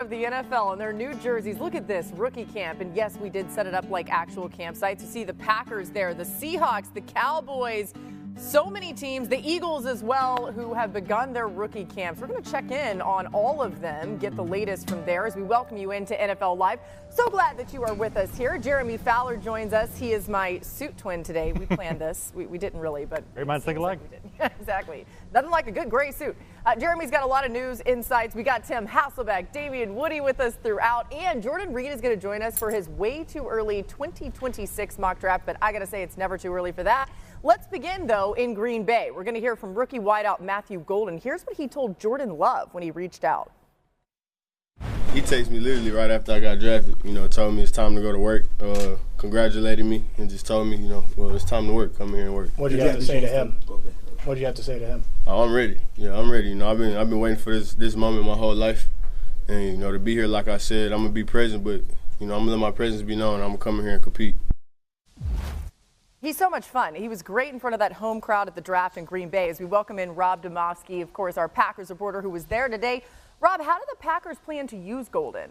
of the NFL and their new jerseys. Look at this rookie camp. And yes, we did set it up like actual campsites. You see the Packers there, the Seahawks, the Cowboys, so many teams, the Eagles as well, who have begun their rookie camps. We're going to check in on all of them, get the latest from there as we welcome you into NFL Live. So glad that you are with us here. Jeremy Fowler joins us. He is my suit twin today. We planned this. We didn't really, but great minds think alike. Yeah, exactly. Nothing like a good gray suit. Jeremy's got a lot of news, insights. We got Tim Hasselbeck, Davian Woody with us throughout, and Jordan Reed is going to join us for his way too early 2026 mock draft, but I got to say it's never too early for that. Let's begin, though, in Green Bay. We're going to hear from rookie wideout Matthew Golden. Here's what he told Jordan Love when he reached out. He texted me literally right after I got drafted, told me it's time to go to work, congratulated me, and just told me, well, it's time to work. Come here and work. What did you have to say to him? What did you have to say to him? Oh, I'm ready. Yeah, I'm ready. I've been waiting for this moment my whole life, and to be here, like I said, I'm gonna be present, but I'm gonna let my presence be known. I'm gonna come in here and compete. He's so much fun. He was great in front of that home crowd at the draft in Green Bay as we welcome in Rob Demovsky, of course, our Packers reporter who was there today. Rob, how do the Packers plan to use Golden?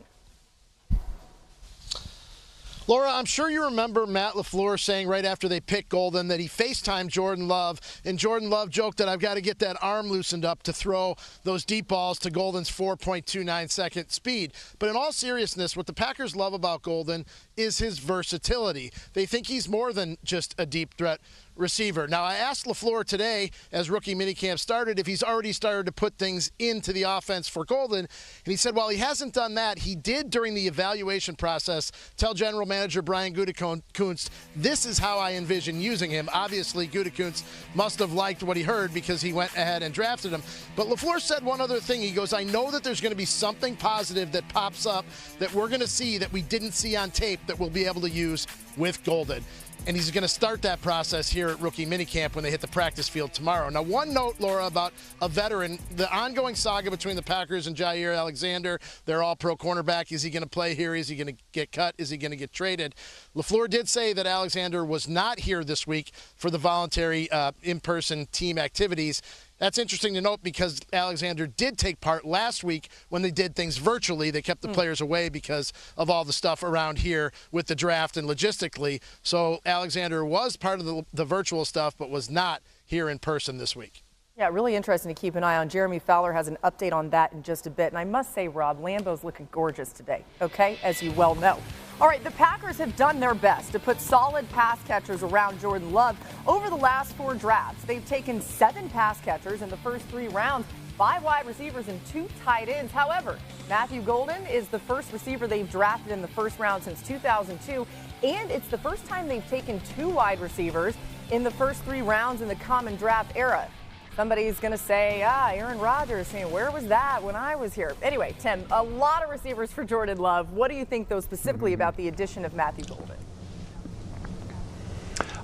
Laura, I'm sure you remember Matt LaFleur saying right after they picked Golden that he FaceTimed Jordan Love, and Jordan Love joked that I've got to get that arm loosened up to throw those deep balls to Golden's 4.29 second speed. But in all seriousness, what the Packers love about Golden is his versatility. They think he's more than just a deep threat receiver. Now, I asked LaFleur today, as rookie minicamp started, if he's already started to put things into the offense for Golden, and he said while he hasn't done that, he did during the evaluation process tell general manager Brian Gutekunst, this is how I envision using him. Obviously, Gutekunst must have liked what he heard because he went ahead and drafted him. But LaFleur said one other thing. He goes, I know that there's going to be something positive that pops up that we're going to see that we didn't see on tape that we'll be able to use with Golden. And he's going to start that process here at rookie minicamp when they hit the practice field tomorrow. Now, one note, Laura, about a veteran, the ongoing saga between the Packers and Jaire Alexander. They're all pro cornerback. Is he going to play here? Is he going to get cut? Is he going to get traded? LaFleur did say that Alexander was not here this week for the voluntary in-person team activities. That's interesting to note because Alexander did take part last week when they did things virtually. They kept the players away because of all the stuff around here with the draft and logistically. So Alexander was part of the virtual stuff but was not here in person this week. Yeah, really interesting to keep an eye on. Jeremy Fowler has an update on that in just a bit. And I must say, Rob, Lambeau's looking gorgeous today, okay, as you well know. All right, the Packers have done their best to put solid pass catchers around Jordan Love over the last 4 drafts. They've taken 7 pass catchers in the first 3 rounds, 5 wide receivers and 2 tight ends. However, Matthew Golden is the first receiver they've drafted in the first round since 2002, and it's the first time they've taken 2 wide receivers in the first 3 rounds in the common draft era. Somebody's going to say, Aaron Rodgers, saying, where was that when I was here? Anyway, Tim, a lot of receivers for Jordan Love. What do you think, though, specifically about the addition of Matthew Golden?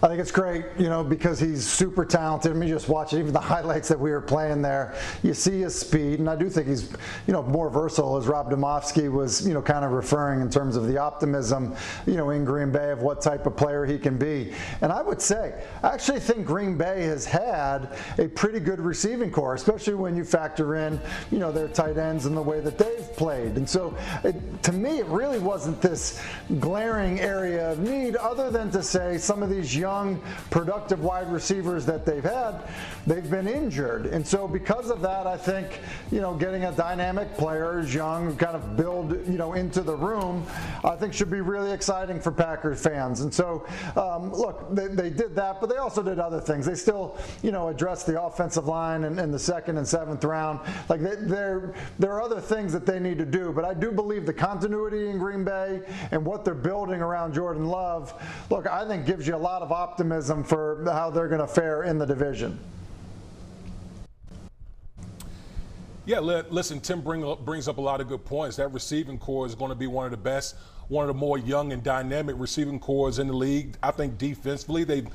I think it's great, because he's super talented. I mean, just watch it, even the highlights that we were playing there. You see his speed, and I do think he's, more versatile, as Rob Demovsky was, kind of referring in terms of the optimism, in Green Bay of what type of player he can be. And I would say, I actually think Green Bay has had a pretty good receiving core, especially when you factor in, their tight ends and the way that they've played. And so, to me, it really wasn't this glaring area of need, other than to say some of these young, productive wide receivers that they've had, they've been injured. And so because of that, I think, getting a dynamic player who's young, kind of build, into the room, I think should be really exciting for Packers fans. And so, look, they did that, but they also did other things. They still, addressed the offensive line in the 2nd and 7th round. Like, there are other things that they need to do, but I do believe the continuity in Green Bay and what they're building around Jordan Love, look, I think gives you a lot of optimism for how they're going to fare in the division. Yeah, listen, Tim brings up a lot of good points. That receiving core is going to be one of the best, one of the more young and dynamic receiving cores in the league. I think defensively, they've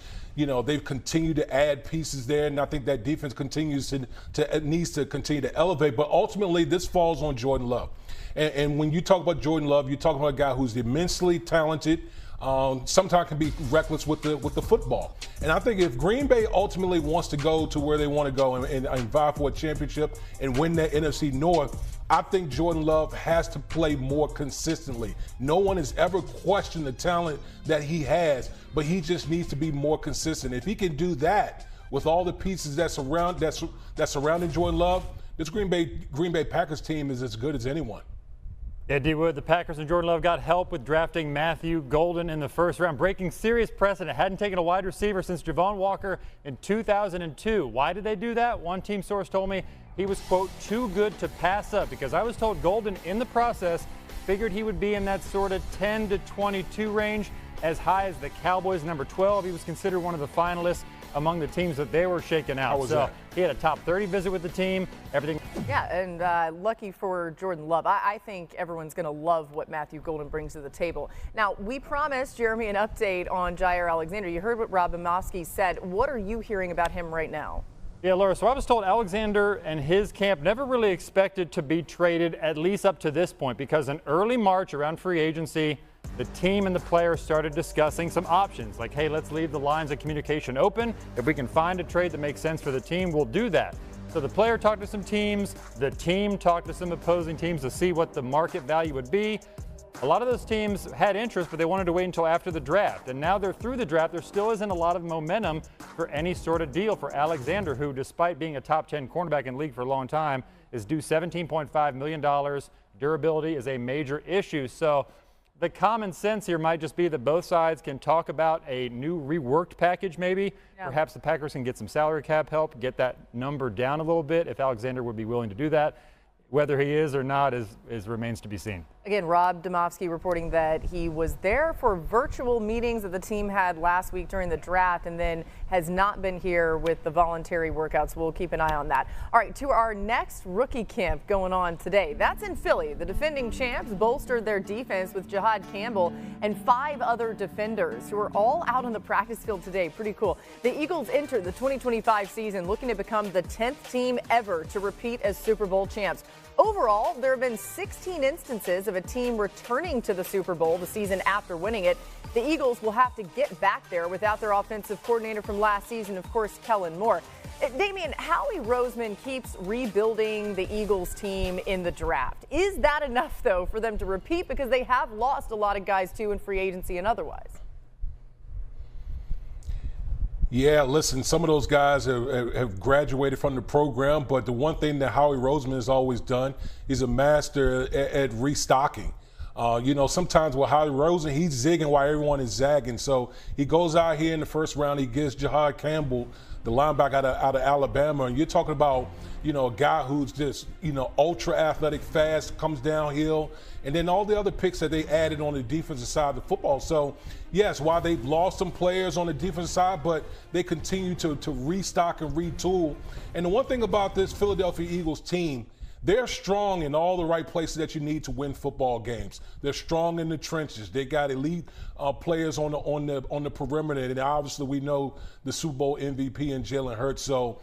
continued to add pieces there, and I think that defense needs to continue to elevate. But ultimately, this falls on Jordan Love. And when you talk about Jordan Love, you're talking about a guy who's immensely talented, sometimes can be reckless with the football. And I think if Green Bay ultimately wants to go to where they want to go and vie for a championship and win that NFC North, I think Jordan Love has to play more consistently. No one has ever questioned the talent that he has, but he just needs to be more consistent. If he can do that with all the pieces that's surrounding Jordan Love, this Green Bay Packers team is as good as anyone. Yeah, D-Wood, the Packers and Jordan Love got help with drafting Matthew Golden in the first round, breaking serious precedent. Hadn't taken a wide receiver since Javon Walker in 2002. Why did they do that? One team source told me he was, quote, too good to pass up, because I was told Golden in the process figured he would be in that sort of 10 to 22 range, as high as the Cowboys number 12. He was considered one of the finalists among the teams that they were shaking out. So he had a top 30 visit with the team, everything. Yeah, and lucky for Jordan Love. I think everyone's going to love what Matthew Golden brings to the table. Now, we promised Jeremy an update on Jaire Alexander. You heard what Rob Domofsky said. What are you hearing about him right now? Yeah, Laura, so I was told Alexander and his camp never really expected to be traded, at least up to this point, because in early March around free agency, the team and the players started discussing some options, like, hey, let's leave the lines of communication open. If we can find a trade that makes sense for the team, we'll do that. So the player talked to some teams, the team talked to some opposing teams to see what the market value would be. A lot of those teams had interest, but they wanted to wait until after the draft. And now they're through the draft. There still isn't a lot of momentum for any sort of deal for Alexander, who, despite being a top 10 cornerback in the league for a long time, is due $17.5 million. Durability is a major issue. So the common sense here might just be that both sides can talk about a new reworked package maybe. Yeah. Perhaps the Packers can get some salary cap help, get that number down a little bit if Alexander would be willing to do that. Whether he is or not remains to be seen. Again, Rob Domofsky reporting that he was there for virtual meetings that the team had last week during the draft and then has not been here with the voluntary workouts. We'll keep an eye on that. All right, to our next rookie camp going on today. That's in Philly. The defending champs bolstered their defense with Jahad Campbell and 5 other defenders who are all out on the practice field today. Pretty cool. The Eagles entered the 2025 season looking to become the 10th team ever to repeat as Super Bowl champs. Overall, there have been 16 instances of a team returning to the Super Bowl the season after winning it. The Eagles will have to get back there without their offensive coordinator from last season, of course, Kellen Moore. Damian, Howie Roseman keeps rebuilding the Eagles team in the draft. Is that enough, though, for them to repeat? Because they have lost a lot of guys, too, in free agency and otherwise. Yeah, listen, some of those guys have graduated from the program, but the one thing that Howie Roseman has always done is a master at restocking. Sometimes with Howie Roseman, he's zigging while everyone is zagging. So he goes out here in the first round, he gets Jahad Campbell, the linebacker out of Alabama, and you're talking about, a guy who's just, ultra athletic, fast, comes downhill, and then all the other picks that they added on the defensive side of the football. So, yes, while they've lost some players on the defensive side, but they continue to restock and retool. And the one thing about this Philadelphia Eagles team, they're strong in all the right places that you need to win football games. They're strong in the trenches. They got elite players on the perimeter, and obviously we know the Super Bowl MVP and Jalen Hurts. So